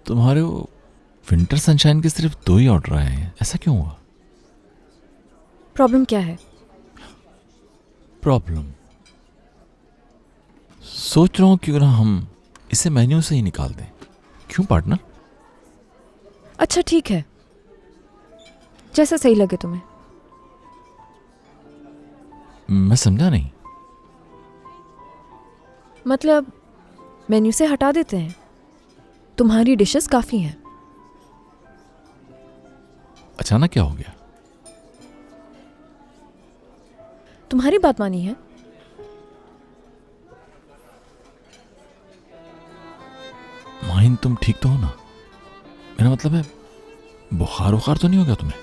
तुम्हारे वो winter sunshine के सिर्फ 2 ही ऑर्डर आए हैं, ऐसा क्यों हुआ? प्रॉब्लम क्या है? प्रॉब्लम सोच रहा हूँ क्यों ना हम इसे मेन्यू से ही निकाल दें। क्यों पार्टनर? अच्छा ठीक है, जैसा सही लगे तुम्हें। मैं समझा नहीं। मतलब मेन्यू से हटा देते हैं, तुम्हारी डिशेस काफी हैं। अचानक क्या हो गया? तुम्हारी बात मानी है। माहिन तुम ठीक तो हो ना? मेरा मतलब है बुखार वखार तो नहीं हो गया तुम्हें?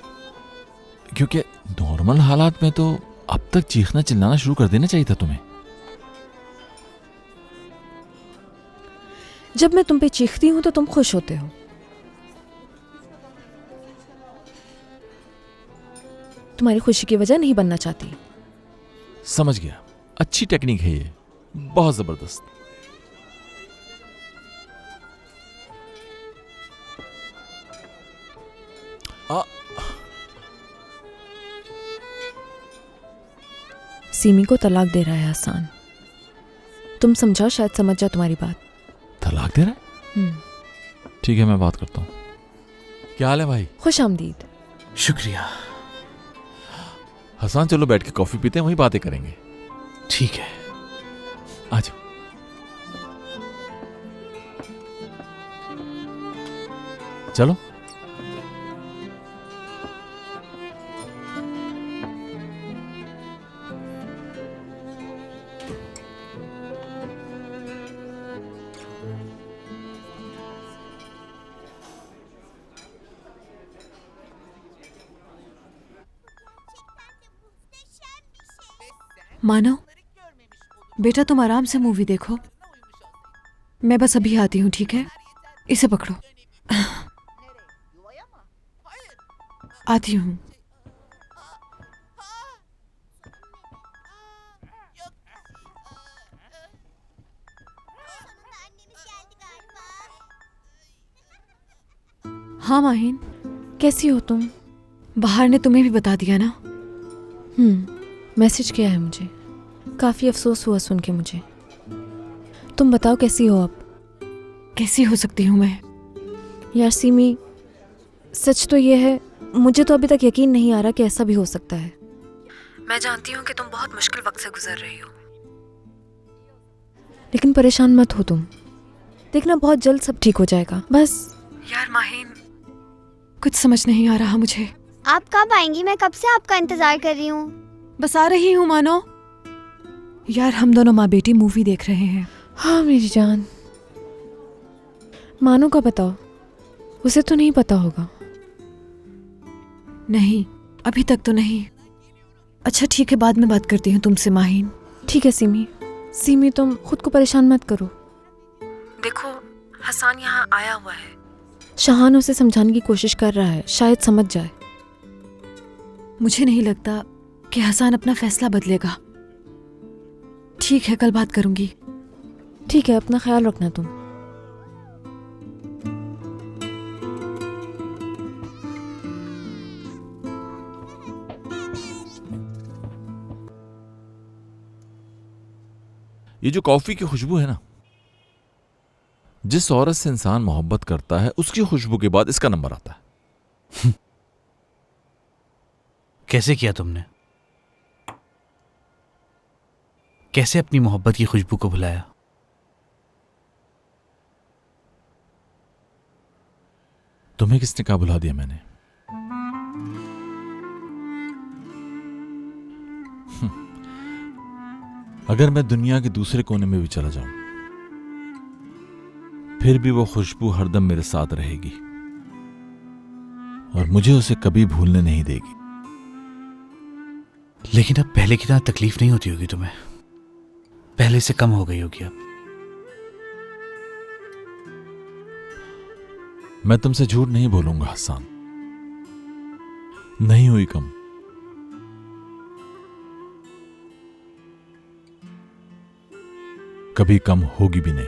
क्योंकि नॉर्मल हालात में तो अब तक चीखना चिल्लाना शुरू कर देना चाहिए था तुम्हें। जब मैं तुम पे चीखती हूं तो तुम खुश होते हो। तुम्हारी खुशी की वजह नहीं बनना चाहती। समझ गया, अच्छी टेक्निक है ये, बहुत जबरदस्त। सीमी को तलाक दे रहा है हसन। तुम समझाओ, शायद समझ जाओ तुम्हारी बात। तलाक दे रहा है? ठीक है, मैं बात करता हूँ। क्या हाल है भाई? खुश आमदीद। शुक्रिया। हसन चलो बैठ के कॉफी पीते हैं, वहीं बातें करेंगे। ठीक है, आ जाओ। चलो। मानो बेटा, तुम आराम से मूवी देखो, मैं बस अभी आती हूँ, ठीक है? इसे पकड़ो। आती हूँ। हाँ माहिन, कैसी हो तुम? बाहर ने तुम्हें भी बता दिया ना? मैसेज किया है मुझे। काफी अफसोस हुआ सुन के मुझे। तुम बताओ कैसी हो अब? कैसी हो सकती हूँ मैं? यार सीमी, सच तो ये है, मुझे तो अभी तक यकीन नहीं आ रहा कि ऐसा भी हो सकता है। मैं जानती हूँ कि तुम बहुत मुश्किल वक्त से गुजर रही हो, लेकिन परेशान मत हो तुम। देखना बहुत जल्द सब ठीक हो जाएगा, बस। यार माहिन, कुछ समझ नहीं आ रहा मुझे। आप कब आएंगी? मैं कब से आपका इंतजार कर रही हूँ। बस आ रही हूँ मानो। यार हम दोनों माँ बेटी मूवी देख रहे हैं। हाँ मेरी जान। मानो का बताओ, उसे तो नहीं पता होगा। नहीं, अभी तक तो नहीं। अच्छा ठीक है, बाद में बात करती हूँ तुमसे माहिन। ठीक है सीमी। सीमी तुम खुद को परेशान मत करो। देखो, हसन यहाँ आया हुआ है। शाहान उसे समझाने की कोशिश कर रहा है, शायद समझ जाए। मुझे नहीं लगता कि हसन अपना फैसला बदलेगा। ठीक है, कल बात करूंगी। ठीक है, अपना ख्याल रखना तुम। ये जो कॉफी की खुशबू है ना, जिस औरत से इंसान मोहब्बत करता है उसकी खुशबू के बाद इसका नंबर आता है। कैसे किया तुमने? कैसे अपनी मोहब्बत की खुशबू को भुलाया? तुम्हें किसने कहा भुला दिया मैंने? अगर मैं दुनिया के दूसरे कोने में भी चला जाऊं, फिर भी वो खुशबू हरदम मेरे साथ रहेगी और मुझे उसे कभी भूलने नहीं देगी। लेकिन अब पहले की तरह तकलीफ नहीं होती होगी तुम्हें? पहले से कम हो गई होगी अब? मैं तुमसे झूठ नहीं बोलूंगा हसन, नहीं हुई कम। कभी कम होगी भी नहीं।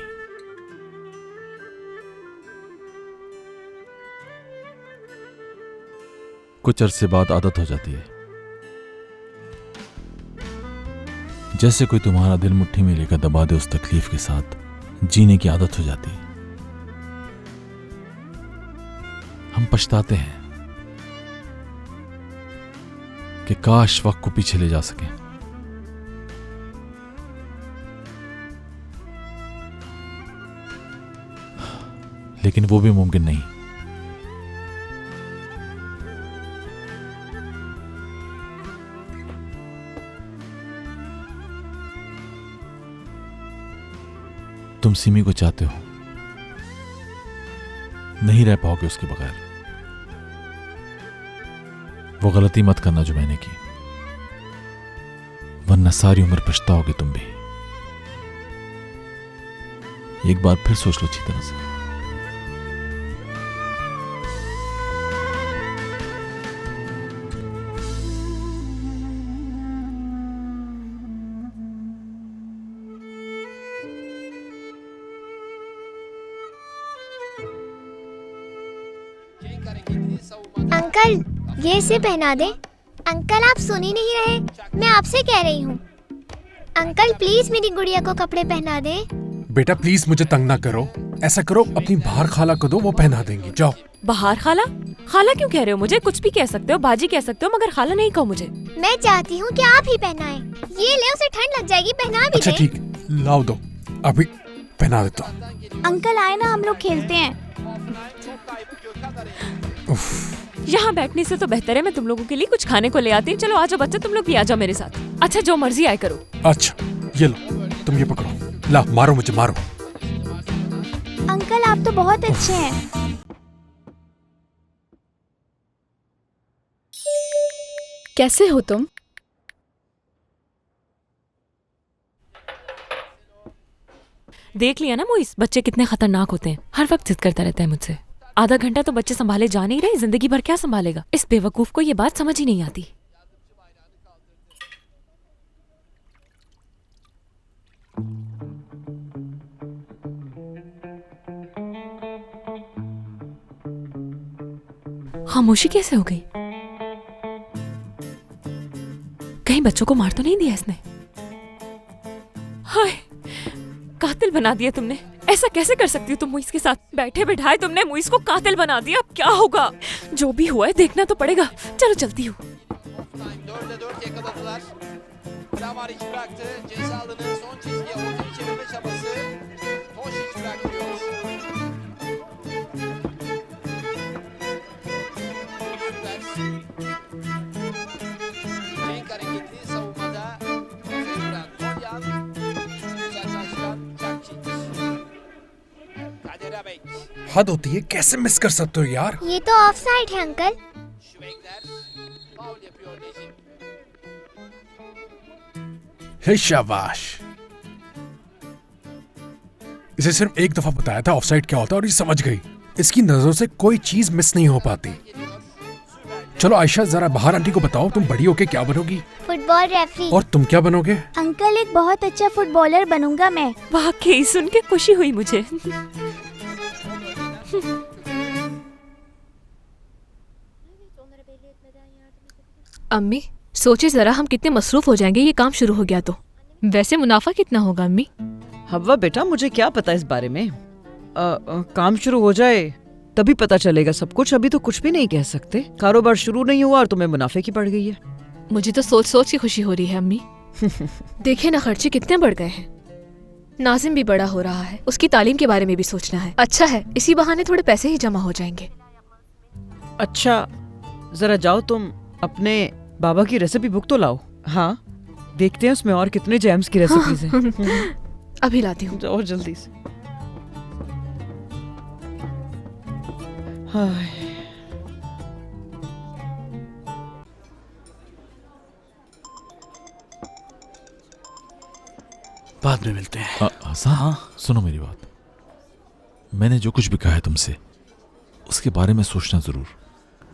कुछ अरसे बाद आदत हो जाती है, जैसे कोई तुम्हारा दिल मुट्ठी में लेकर दबा दे। उस तकलीफ के साथ जीने की आदत हो जाती है। हम पछताते हैं कि काश वक्त को पीछे ले जा सकें। लेकिन वो भी मुमकिन नहीं। तुम सिमी को चाहते हो, नहीं रह पाओगे उसके बगैर। वो गलती मत करना जो मैंने की, वरना सारी उम्र पछताओगे तुम भी। एक बार फिर सोच लो अच्छी तरह से। अंकल ये इसे पहना दे। अंकल आप सुन ही नहीं रहे, मैं आपसे कह रही हूँ। अंकल प्लीज मेरी गुड़िया को कपड़े पहना दे। बेटा प्लीज मुझे तंग ना करो। ऐसा करो अपनी बाहर खाला को दो, वो पहना देंगी। जाओ। बाहर खाला? खाला क्यों कह रहे हो मुझे? कुछ भी कह सकते हो, बाजी कह सकते हो, मगर खाला नहीं कहो मुझे। मैं चाहती हूँ कि आप ही पहनाएं। ये ले, उसे ठंड लग जाएगी, पहना भी अच्छा दे। ठीक, लाओ दो, अभी पहना देता हूँ। अंकल आए ना, हम लोग खेलते हैं। यहाँ बैठने से तो बेहतर है मैं तुम लोगों के लिए कुछ खाने को ले आती हूँ। चलो आ जाओ बच्चे, तुम लोग भी आ जाओ मेरे साथ। अच्छा जो मर्जी आए करो। अच्छा ये लो, तुम ये पकड़ो। ला मारो मुझे, मारो। अंकल आप तो बहुत अच्छे हैं। कैसे हो तुम? देख लिया ना मोइस, बच्चे कितने खतरनाक होते हैं। हर वक्त जिद करता रहता है मुझसे। आधा घंटा तो बच्चे संभाले जा नहीं रहे, जिंदगी भर क्या संभालेगा? इस बेवकूफ को ये बात समझ ही नहीं आती। खामोशी कैसे हो गई? कहीं बच्चों को मार तो नहीं दिया इसने? हाय, कातिल बना दिया तुमने। ऐसा कैसे कर सकती हो तुम मुइस के साथ? बैठे बैठाए तुमने मुइस को कातिल बना दिया। अब क्या होगा? जो भी हुआ है देखना तो पड़ेगा। चलो चलती हूँ। हद होती है, कैसे मिस कर सकते हो यार? ये तो ऑफ साइड है अंकल। हे शाबाश। इसे सिर्फ एक दफा बताया था ऑफसाइड क्या होता है और ये समझ गई। इसकी नजरों से कोई चीज मिस नहीं हो पाती। चलो आयशा जरा बाहर आंटी को बताओ, तुम बड़ी होके क्या बनोगी? Football referee. और तुम क्या बनोगे? अंकल एक बहुत अच्छा फुटबॉलर बनूंगा मैं। वाकई सुन के खुशी हुई मुझे। अम्मी सोचे जरा, हम कितने मसरूफ हो जाएंगे ये काम शुरू हो गया तो। वैसे मुनाफा कितना होगा अम्मी? हव्वा बेटा, मुझे क्या पता इस बारे में। काम शुरू हो जाए तभी पता चलेगा सब कुछ। अभी तो कुछ भी नहीं कह सकते। कारोबार शुरू नहीं हुआ और तुम्हें मुनाफे की पड़ गई है। मुझे तो सोच सोच के खुशी हो रही है अम्मी। देखिए ना खर्चे कितने बढ़ गए हैं। नाजिम भी बड़ा हो रहा है, उसकी तालीम के बारे में भी सोचना है। अच्छा है, इसी बहाने थोड़े पैसे ही जमा हो जाएंगे। अच्छा जरा जाओ तुम अपने बाबा की रेसिपी बुक तो लाओ। हाँ देखते हैं उसमें और कितने जैम्स की रेसिपीज हैं। अभी लाती हूँ। जाओ जल्दी से। हाय बाद में मिलते हैं। हसन, हाँ सुनो मेरी बात। मैंने जो कुछ भी कहा है तुमसे, उसके बारे में सोचना जरूर।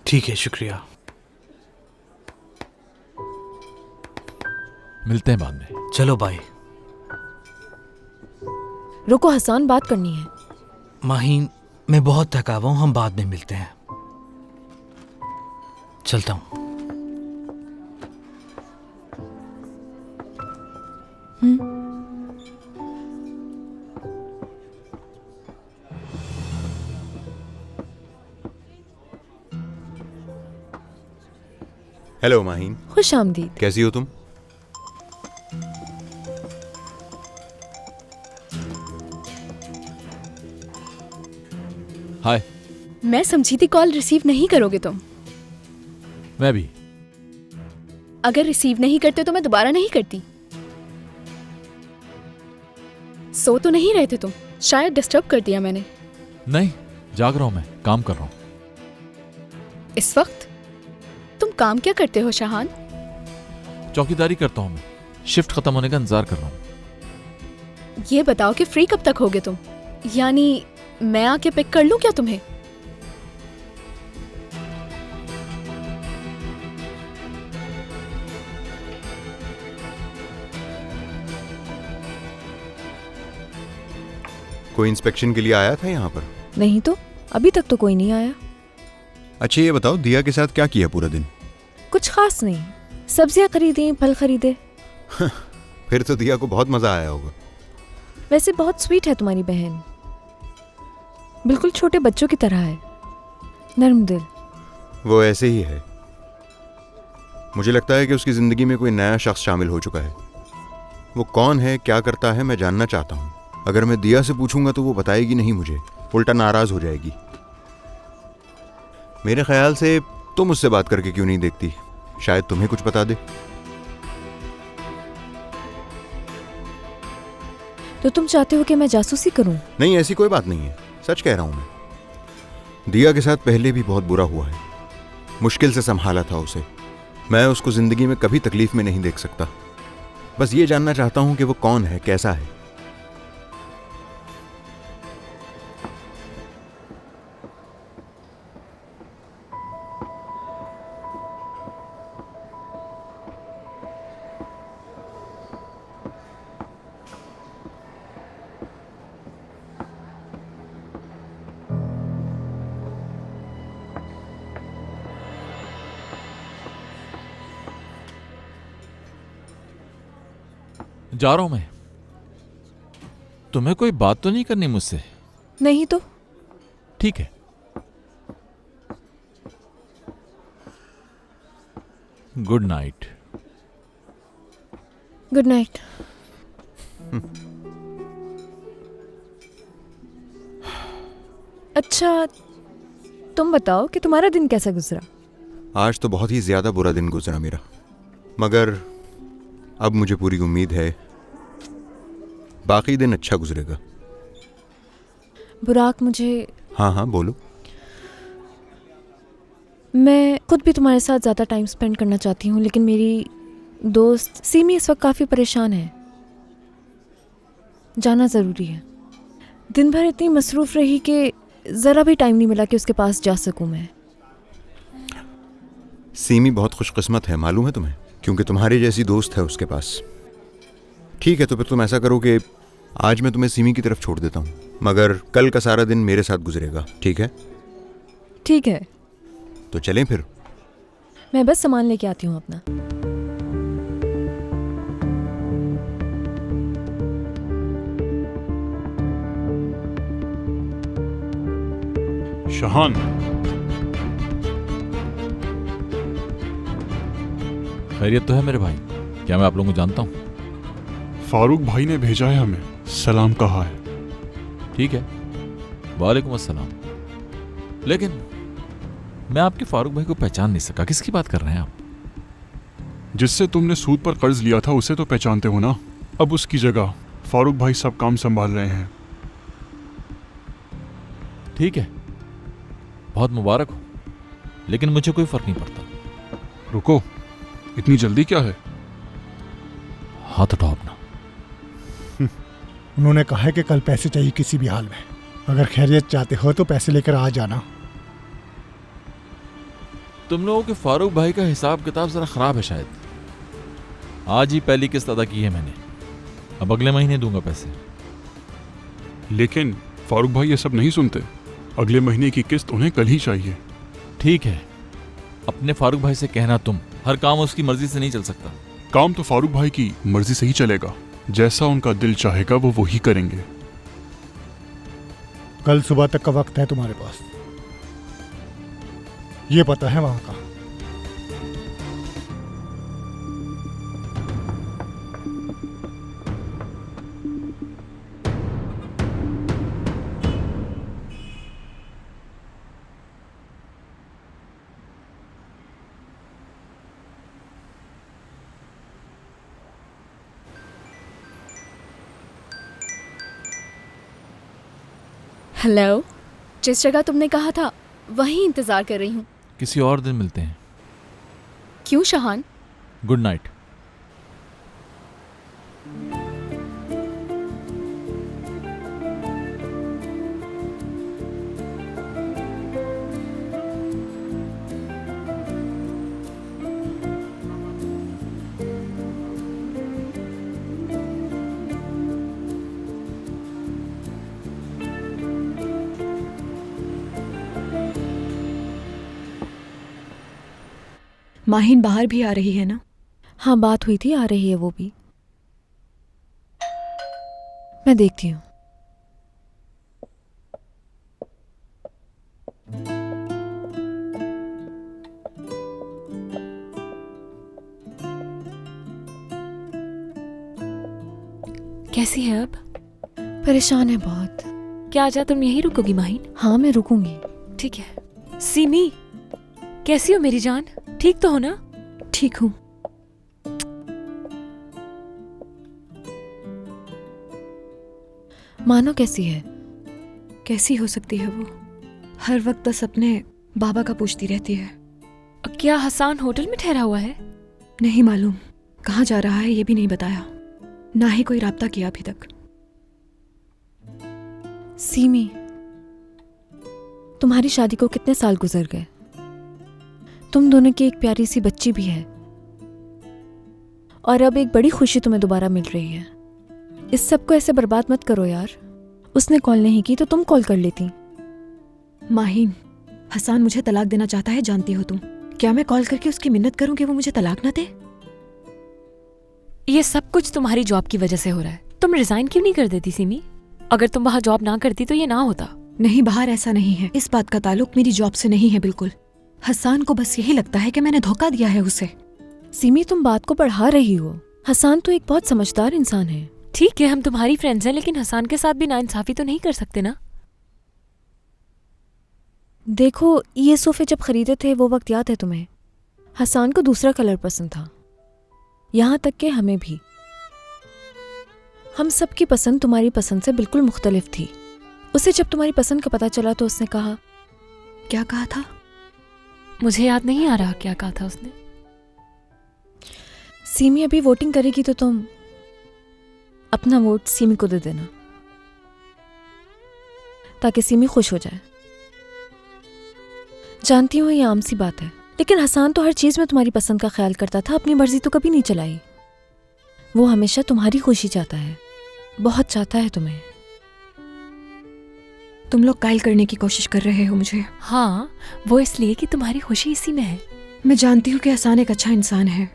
ठीक है, शुक्रिया। मिलते हैं बाद में। चलो बाय। रुको हसन, बात करनी है। माहीन मैं बहुत थका हुआ हूँ, हम बाद में मिलते हैं। चलता हूँ। हेलो माहीन, खुश आमदीद। कैसी हो तुम? हाय। मैं समझी थी कॉल रिसीव नहीं करोगे तुम। मैं भी। अगर रिसीव नहीं करते तो मैं दोबारा नहीं करती। सो तो नहीं रहे थे तुम? शायद डिस्टर्ब कर दिया मैंने। नहीं, जाग रहा हूं, मैं काम कर रहा हूं। इस वक्त तुम काम क्या करते हो शाहान? चौकीदारी करता हूं मैं। शिफ्ट खत्म होने का इंतजार कर रहा हूं। ये बताओ कि फ्री कब तक होगे तुम? यानी मैं आके पिक कर लूं क्या तुम्हें? कोई इंस्पेक्शन के लिए आया था यहाँ पर? नहीं तो, अभी तक तो कोई नहीं आया। अच्छा ये बताओ, दिया के साथ क्या किया पूरा दिन? कुछ खास नहीं, सब्जियां खरीदी, फल खरीदे। फिर तो दिया को बहुत मजा आया होगा। वैसे बहुत स्वीट है तुम्हारी बहन, बिल्कुल छोटे बच्चों की तरह है, नर्म दिल। वो ऐसे ही है। मुझे लगता है कि उसकी जिंदगी में कोई नया शख्स शामिल हो चुका है। वो कौन है, क्या करता है, मैं जानना चाहता हूँ। अगर मैं दिया से पूछूंगा तो वो बताएगी नहीं मुझे, उल्टा नाराज हो जाएगी। मेरे ख्याल से तुम उससे बात करके क्यों नहीं देखती, शायद तुम्हें कुछ बता दे। तो तुम चाहते हो कि मैं जासूसी करूं? नहीं, ऐसी कोई बात नहीं है, सच कह रहा हूं मैं। दिया के साथ पहले भी बहुत बुरा हुआ है, मुश्किल से संभाला था उसे। मैं उसको जिंदगी में कभी तकलीफ में नहीं देख सकता। बस ये जानना चाहता हूं कि वो कौन है, कैसा है। जा रहा हूं मैं। तुम्हें कोई बात तो नहीं करनी मुझसे? नहीं तो। ठीक है। Good night. Good night. अच्छा, तुम बताओ कि तुम्हारा दिन कैसा गुजरा? आज तो बहुत ही ज्यादा बुरा दिन गुजरा मेरा, मगर अब मुझे पूरी उम्मीद है बाकी दिन अच्छा गुजरेगा। बुराक, मुझे... हाँ हाँ बोलो। मैं खुद भी तुम्हारे साथ ज़्यादा टाइम स्पेंड करना चाहती हूँ, लेकिन मेरी दोस्त सीमी इस वक्त काफ़ी परेशान है। जाना ज़रूरी है। दिन भर इतनी मसरूफ़ रही कि ज़रा भी टाइम नहीं मिला कि उसके पास जा सकूँ मैं। सीमी बहुत खुशकिस्मत है, मालूम है तुम्हें, क्योंकि तुम्हारी जैसी दोस्त है उसके पास। ठीक है, तो फिर तुम ऐसा करो कि आज मैं तुम्हें सीमी की तरफ छोड़ देता हूँ, मगर कल का सारा दिन मेरे साथ गुजरेगा, ठीक है? ठीक है। तो चलें फिर। मैं बस सामान लेके आती हूँ अपना। शहान, खैरियत तो है मेरे भाई? क्या मैं आप लोगों को जानता हूँ? फारूक भाई ने भेजा है हमें, सलाम कहा है। ठीक है, वालेकुम अस्सलाम। लेकिन मैं आपके फारूक भाई को पहचान नहीं सका। किसकी बात कर रहे हैं आप? जिससे तुमने सूद पर कर्ज लिया था उसे तो पहचानते हो ना। अब उसकी जगह फारूक भाई सब काम संभाल रहे हैं। ठीक है, बहुत मुबारक हो, लेकिन मुझे कोई फर्क नहीं पड़ता। रुको, इतनी जल्दी क्या है? हाथ उठाओ अपना। उन्होंने कहा है कि कल पैसे चाहिए किसी भी हाल में। अगर खैरियत चाहते हो तो पैसे लेकर आ जाना। तुम लोगों के फारूक भाई का हिसाब किताब जरा खराब है शायद। आज ही पहली किस्त अदा की है मैंने, अब अगले महीने दूंगा पैसे। लेकिन फारूक भाई ये सब नहीं सुनते। अगले महीने की किस्त उन्हें कल ही चाहिए। ठीक है, अपने फारूक भाई से कहना तुम, हर काम उसकी मर्जी से नहीं चल सकता। काम तो फारूक भाई की मर्जी से ही चलेगा, जैसा उनका दिल चाहेगा वो वही करेंगे। कल सुबह तक का वक्त है तुम्हारे पास, ये पता है वहां का। हेलो, जिस जगह तुमने कहा था वहीं इंतजार कर रही हूँ। किसी और दिन मिलते हैं। क्यों शहान? Good night. माहिन बाहर भी आ रही है ना? हाँ, बात हुई थी, आ रही है वो भी। मैं देखती हूँ। कैसी है अब? परेशान है बहुत। क्या आजा तुम यहीं रुकोगी माहिन? हाँ, मैं रुकूंगी। ठीक है। सीमी, कैसी हो मेरी जान? ठीक तो हो ना? ठीक हूँ। मानो कैसी है? कैसी हो सकती है वो? हर वक्त बस अपने बाबा का पूछती रहती है। क्या हसान होटल में ठहरा हुआ है? नहीं मालूम कहाँ जा रहा है, ये भी नहीं बताया, ना ही कोई राब्ता किया अभी तक। सीमी, तुम्हारी शादी को कितने साल गुजर गए? तुम दोनों की एक प्यारी सी बच्ची भी है और अब एक बड़ी खुशी तुम्हें दोबारा मिल रही है। इस सब को ऐसे बर्बाद मत करो यार। उसने कॉल नहीं की तो तुम कॉल कर लेती। माहिन, हसान मुझे तलाक देना चाहता है, जानती हो तुम। क्या मैं कॉल करके उसकी मिन्नत करूं कि वो मुझे तलाक ना दे? ये सब कुछ तुम्हारी जॉब की वजह से हो रहा है। तुम रिजाइन क्यों नहीं कर देती सीमी? अगर तुम वहां जॉब ना करती तो ये ना होता। नहीं, बाहर ऐसा नहीं है। इस बात का ताल्लुक मेरी जॉब से नहीं है बिल्कुल। हसान को बस यही लगता है कि मैंने धोखा दिया है उसे। सीमी, तुम बात को बढ़ा रही हो। हसान तो एक बहुत समझदार इंसान है। ठीक है, हम तुम्हारी फ्रेंड्स हैं, लेकिन हसान के साथ भी नाइंसाफी तो नहीं कर सकते ना। देखो, ये सोफे जब खरीदे थे वो वक्त याद है तुम्हें? हसान को दूसरा कलर पसंद था, यहाँ तक कि हमें भी। हम सबकी पसंद तुम्हारी पसंद से बिल्कुल मुख्तलिफ थी। उसे जब तुम्हारी पसंद का पता चला तो उसने कहा। क्या कहा था? मुझे याद नहीं आ रहा क्या कहा था उसने। सीमी अभी वोटिंग करेगी तो तुम अपना वोट सीमी को दे देना, ताकि सीमी खुश हो जाए। जानती हूँ ये आम सी बात है, लेकिन हसान तो हर चीज में तुम्हारी पसंद का ख्याल करता था, अपनी मर्जी तो कभी नहीं चलाई। वो हमेशा तुम्हारी खुशी चाहता है, बहुत चाहता है तुम्हें। तुम लोग कायल करने की कोशिश कर रहे हो मुझे। हाँ, वो इसलिए कि तुम्हारी खुशी इसी में है। मैं जानती हूँ कि हसान एक अच्छा इंसान है,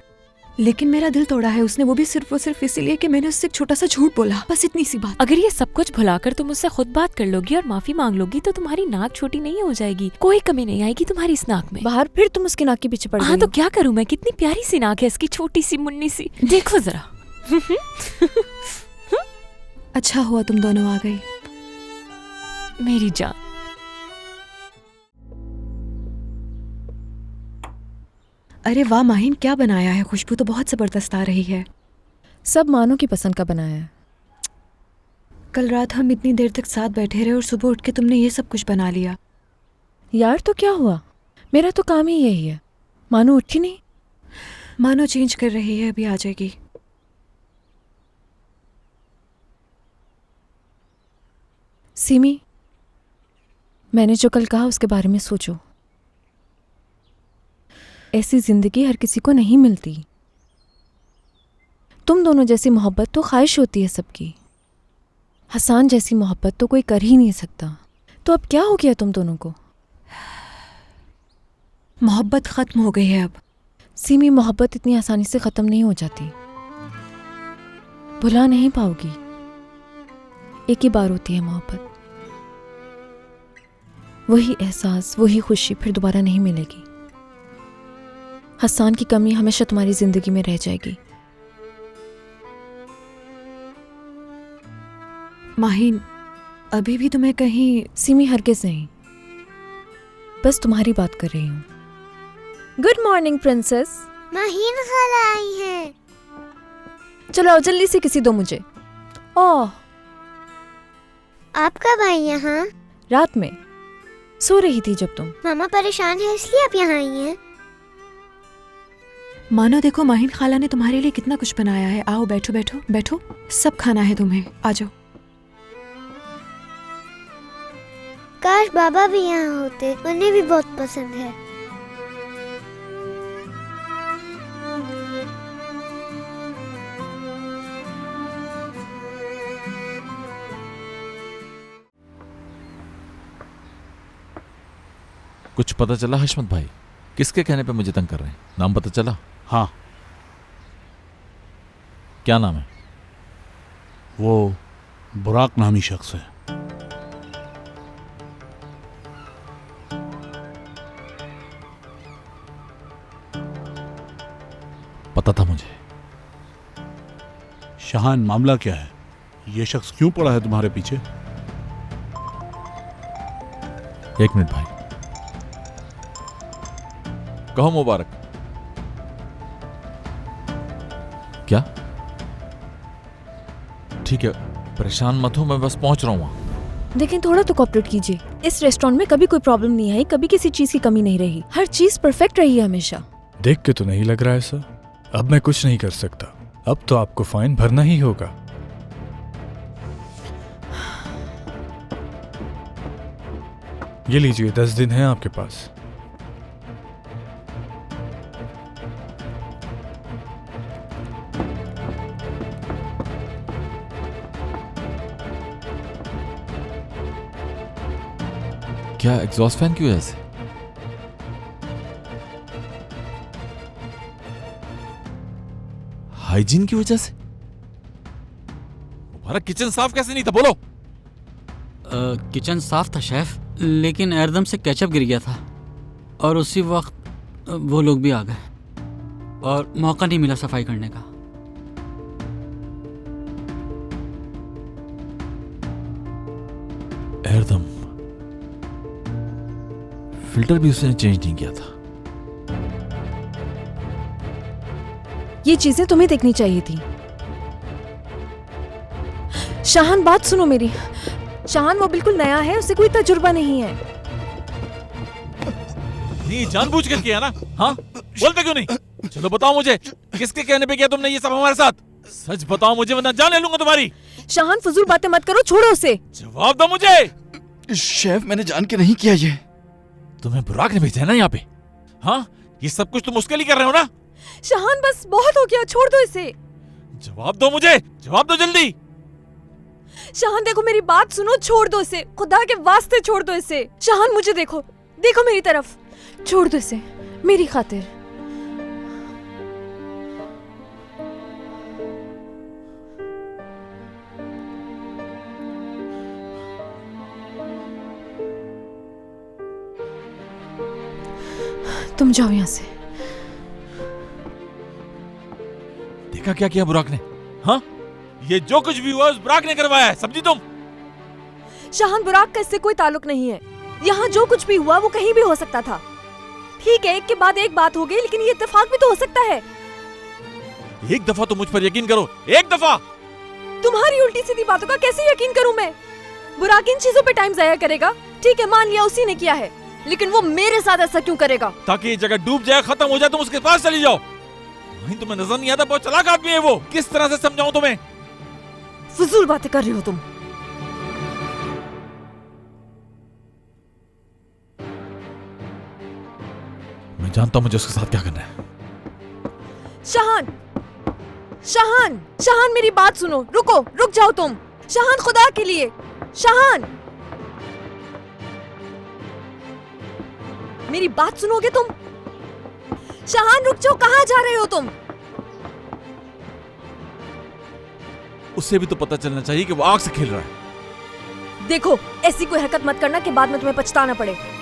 लेकिन मेरा दिल तोड़ा है उसने, वो भी सिर्फ इसीलिए कि मैंने उससे एक छोटा सा झूठ बोला, बस इतनी सी बात। अगर ये सब कुछ भुलाकर तुम उससे खुद बात कर लोगी और माफी मांग लोगी तो तुम्हारी नाक छोटी नहीं हो जाएगी, कोई कमी नहीं आएगी तुम्हारी इस नाक में। बाहर फिर तुम उसकी नाक के पीछे पड़ गई। हाँ तो क्या करूँ मैं? कितनी प्यारी सी नाक है इसकी, छोटी सी मुन्नी सी, देखो जरा। अच्छा हुआ तुम दोनों आ गई मेरी जान। अरे वाह माहिन, क्या बनाया है? खुशबू तो बहुत जबरदस्त आ रही है। सब मानो की पसंद का बनाया है। कल रात हम इतनी देर तक साथ बैठे रहे और सुबह उठ के तुमने ये सब कुछ बना लिया। यार तो क्या हुआ, मेरा तो काम ही यही है। मानो उठी नहीं। मानो चेंज कर रही है, अभी आ जाएगी। सीमी, मैंने जो कल कहा उसके बारे में सोचो। ऐसी जिंदगी हर किसी को नहीं मिलती। तुम दोनों जैसी मोहब्बत तो ख्वाहिश होती है सबकी, हसान जैसी मोहब्बत तो कोई कर ही नहीं सकता। तो अब क्या हो गया तुम दोनों को? मोहब्बत खत्म हो गई है अब। सीमी, मोहब्बत इतनी आसानी से खत्म नहीं हो जाती, भुला नहीं पाओगी। एक ही बार होती है मोहब्बत, वही एहसास, वही खुशी फिर दोबारा नहीं मिलेगी। हसन की कमी हमेशा तुम्हारी जिंदगी में रह जाएगी। माहिन, अभी भी तुम्हें कहीं? सीमी, हरगिज़ नहीं, बस तुम्हारी बात कर रही हूँ। Good morning princess. माहिन खाला आई हैं। चलो आओ, जल्दी से किसी दो मुझे। ओह, आप कब आई यहाँ? रात में सो रही थी जब तुम। मामा परेशान है इसलिए आप यहाँ आई हैं। मानो देखो, माहिन खाला ने तुम्हारे लिए कितना कुछ बनाया है। आओ बैठो बैठो बैठो, सब खाना है तुम्हें, आ जाओ। काश बाबा भी यहाँ होते, उन्हें भी बहुत पसंद है। कुछ पता चला हशमत भाई? किसके कहने पे मुझे तंग कर रहे हैं? नाम पता चला? हाँ, क्या नाम है? वो बुराक नामी शख्स है। पता था मुझे। शाहान, मामला क्या है? ये शख्स क्यों पड़ा है तुम्हारे पीछे? एक मिनट भाई, कहो मुबारक। क्या? ठीक है, परेशान मत हो, मैं बस पहुंच रहा हूं वहां। लेकिन थोड़ा तो कोऑपरेट कीजिए। इस रेस्टोरेंट में कभी कोई प्रॉब्लम नहीं आई, कभी किसी चीज की कमी नहीं रही, हर चीज परफेक्ट रही है हमेशा। देख के तो नहीं लग रहा है सर। अब मैं कुछ नहीं कर सकता, अब तो आपको फाइन भरना ही होगा। ये लीजिए, 10 दिन है आपके पास। क्या एग्जॉस्ट फैन की वजह से? हाइजीन की वजह से? हमारा किचन साफ कैसे नहीं था, बोलो। किचन साफ था शेफ, लेकिन एकदम से केचप गिर गया था और उसी वक्त वो लोग भी आ गए और मौका नहीं मिला सफाई करने का। एकदम फिल्टर भी उसने चेंज नहीं किया था। ये चीजें तुम्हें देखनी चाहिए थी। शाहान, बात सुनो मेरी। शाहान वो बिल्कुल नया है, उसे कोई तजुर्बा नहीं है। नहीं, जानबूझ कर किया ना? हाँ, बोलते क्यों नहीं? चलो बताओ मुझे, किसके कहने पे किया तुमने ये सब हमारे साथ? सच बताओ मुझे, वरना जान ले लूंगा तुम्हारी। शाहान, फजूल बातें मत करो, छोड़ो उसे। जवाब दो मुझे। शेफ, मैंने जान के नहीं किया ये। तुम्हें बुराक ने भेजा है ना यहाँ पे? हाँ, ये सब कुछ तुम उसके लिए कर रहे हो ना? शाहान, बस बहुत हो गया, छोड़ दो इसे। जवाब दो मुझे, जवाब दो जल्दी। शाहान देखो, मेरी बात सुनो, छोड़ दो इसे, खुदा के वास्ते छोड़ दो इसे। शाहान, मुझे देखो, देखो मेरी तरफ, छोड़ दो इसे मेरी खातिर। तुम जाओ यहां से। देखा क्या किया बुराक ने? हाँ, ये जो कुछ भी हुआ उस बुराक ने करवाया है, समझी तुम? शाहान, बुराक का इससे कोई ताल्लुक नहीं है। यहाँ जो कुछ भी हुआ वो कहीं भी हो सकता था। ठीक है, एक के बाद एक बात हो गई, लेकिन ये इत्तेफाक भी तो हो सकता है। एक दफा तो मुझ पर यकीन करो, एक दफा। तुम्हारी उल्टी सीधी बातों का कैसे यकीन करूं मैं? बुराक इन चीजों पे टाइम जाया करेगा, ठीक है, मान लिया उसी ने किया है, लेकिन वो मेरे साथ ऐसा क्यों करेगा? ताकि ये जगह डूब जाए, खत्म हो जाए, तुम उसके पास चली जाओ। वहीं तुम्हें नजर नहीं आता बहुत चालाक आदमी है वो? किस तरह से समझाऊं तुम्हें? फजूल बातें कर रही हो तुम। मैं जानता हूं मुझे उसके साथ क्या करना है। शाहान, शाहान, शाहान, मेरी बात सुनो, रुको, रुक जाओ तुम। शाहान, खुदा के लिए, शाहान, मेरी बात सुनोगे तुम? शाहान रुक जाओ, कहाँ जा रहे हो तुम? उससे भी तो पता चलना चाहिए कि वो आग से खेल रहा है। देखो, ऐसी कोई हरकत मत करना कि बाद में तुम्हें पछताना पड़े।